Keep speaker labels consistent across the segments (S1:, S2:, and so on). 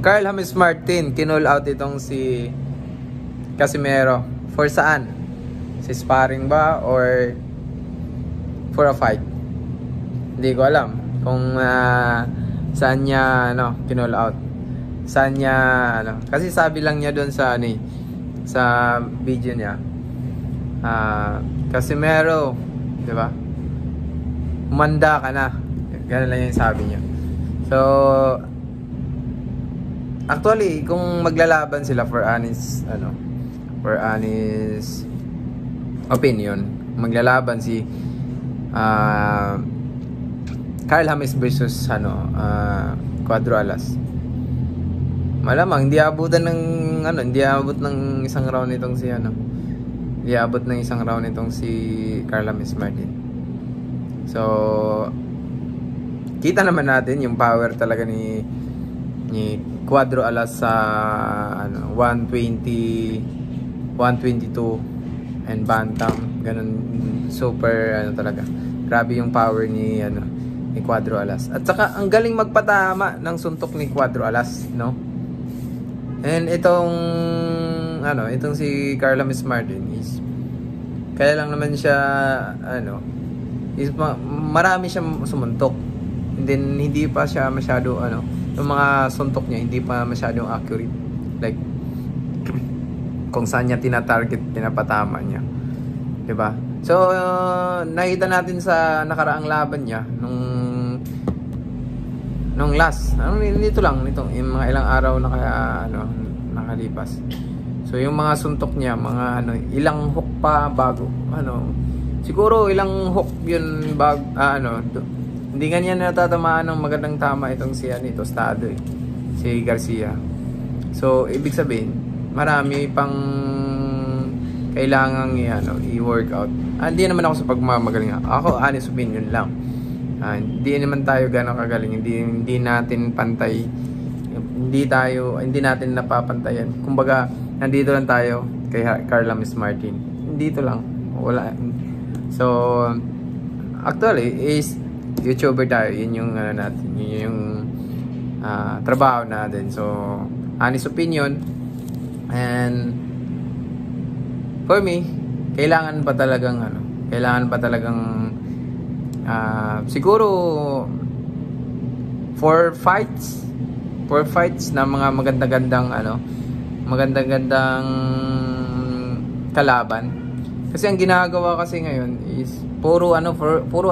S1: Carl James Martin, kinall out itong si Casimero. For saan? Si sparring ba or for a fight? Hindi ko alam kung saan niya kinall out. Saan niya kasi sabi lang niya doon sa sa video niya. Casimero, 'di ba? Umanda ka na. Ganun lang yung sabi niya. So actually, kung maglalaban sila for honest opinion, maglalaban si Carl James versus Cuadro Alas. Malamang hindi abutan ng isang round nitong si Hindi abot ng isang round nitong si Carl James Martin. So kita naman natin yung power talaga ni Cuadro Alas sa 120, 122 and bantam, ganun, super talaga. Grabe yung power ni Cuadro Alas. At saka ang galing magpatama ng suntok ni Cuadro Alas, no? And itong si Carl James Martin is kaya lang naman siya marami siyang sumuntok. And then hindi pa siya masyado yung mga suntok niya hindi pa masyadong accurate, like kung saan niya pinapatama niya, 'di ba? So nakita natin sa nakaraang laban niya nung last nitong yung mga ilang araw na nakalipas. So yung mga suntok niya, mga ilang hook pa bago siguro ilang hook yun bago hindi ganyan natatamaan ng magandang tama itong si Tostado si Garcia. So ibig sabihin marami pang kailangang i-workout. Hindi naman ako sa pagmamagaling. Ako honest opinion lang. Hindi naman tayo gano'ng kagaling. Hindi natin pantay. Hindi natin napapantayan. Kumbaga nandito lang tayo kay Carl James Martin. Dito lang. Wala. So actually is YouTuber tayo, yun yung natin, yun yung trabaho natin. So honest opinion, and for me, kailangan pa talagang siguro for fights na mga magandang kalaban. Kasi ang ginagawa kasi ngayon is puro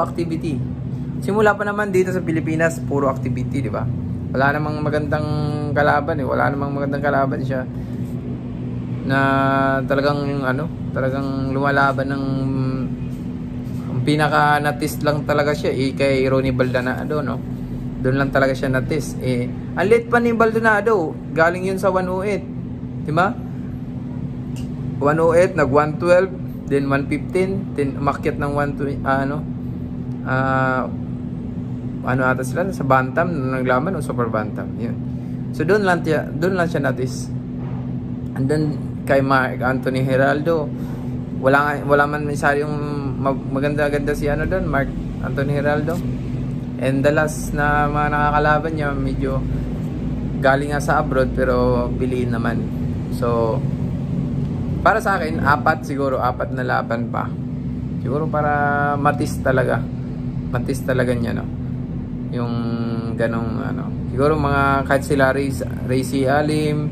S1: activity. Simula pa naman dito sa Pilipinas, puro activity, di ba? Wala namang magandang kalaban Wala namang magandang kalaban siya na talagang lumalaban ng pinaka natis lang talaga siya kay Ronnie Baldonado, no? Doon lang talaga siya natis. Ang late pa ni Baldonado, galing yun sa 108, di ba? 108, nag 112, then 115, then umakyat ng 120, ata sila sa bantam naglaban o super bantam, yun. So doon lang siya natis. And then kay Mark Anthony Heraldo, wala man masyadong maganda-ganda si doon, Mark Anthony Heraldo. And the last na mga nakakalaban niya medyo galing nga sa abroad pero piliin naman. So para sa akin apat na laban pa siguro para matis talaga niya, no? Yung ganong siguro mga kahit sila Racy Alim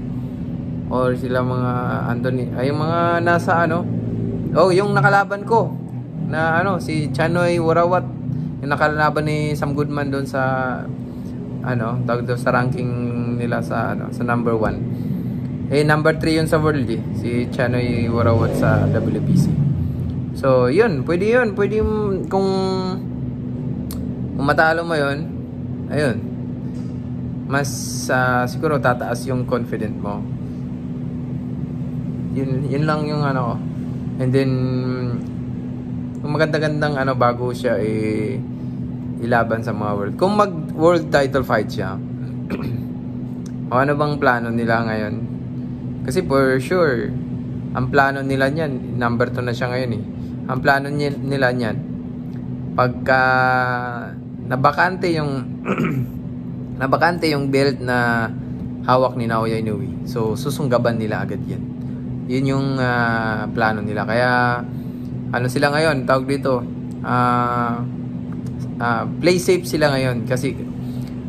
S1: or sila mga Anthony yung mga nasa yung nakalaban ko na si Chanoy Warawat, yung nakalaban ni Sam Goodman doon sa tawag doon sa ranking nila sa number 1. Number 3 yun sa world si Chanoy Warawat sa WBC. So yun, pwede kung matalo mo yun, ayun, mas siguro tataas yung confident mo. Yun lang yung ko. And then kung maganda-gandang bago siya ilaban sa mga world. Kung mag world title fight siya o ano bang plano nila ngayon? Kasi for sure ang plano nila niyan, number 2 na siya ngayon Ang plano nila niyan, pagka nabakante yung belt na hawak ni Naoya Inoue. So susunggaban nila agad yan. Yun yung plano nila. Kaya ano sila ngayon, tawag dito, play safe sila ngayon. Kasi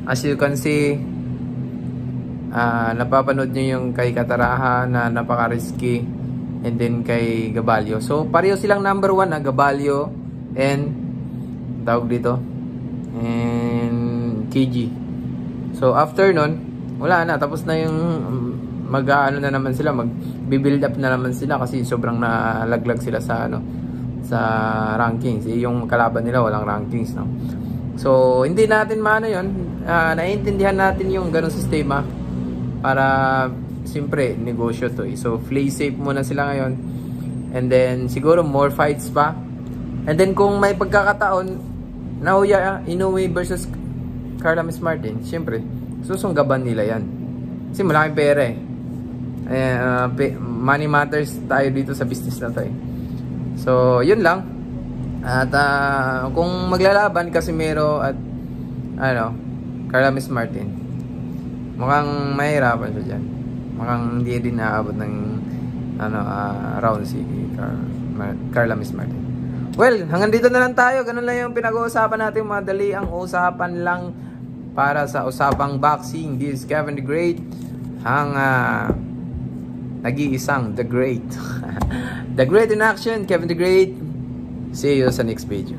S1: as you can see, napapanood nyo yung kay Cataraha na napaka-risky, and then kay Gabalio. So pareho silang number 1 na Gabalio and tawag dito and KG. So after nun, wala na, tapos na yung mag-ano na naman sila, mag-build up na naman sila kasi sobrang nalaglag sila sa sa rankings. Yung kalaban nila walang rankings, no. So hindi natin maano yon, naiintindihan natin yung ganung sistema para siyempre negosyo to. So play safe muna sila ngayon, and then siguro more fights pa, and then kung may pagkakataon Naoya Inoue versus Carla Miss Martin, siyempre susunggaban nila yan kasi malaking pera eh. Money matters tayo dito sa business na to eh. So yun lang. At kung maglalaban Casimero at Carla Miss Martin, mukhang mahirapan siya dyan. Mukhang hindi din naabot ng round si Carla Miss Martin. Well, hanggang dito na lang tayo. Ganun lang yung pinag-uusapan natin. Madali ang usapan lang para sa usapang boxing. This is Kevin the Great, ang nag-iisang The Great. The Great in action, Kevin the Great. See you sa next video.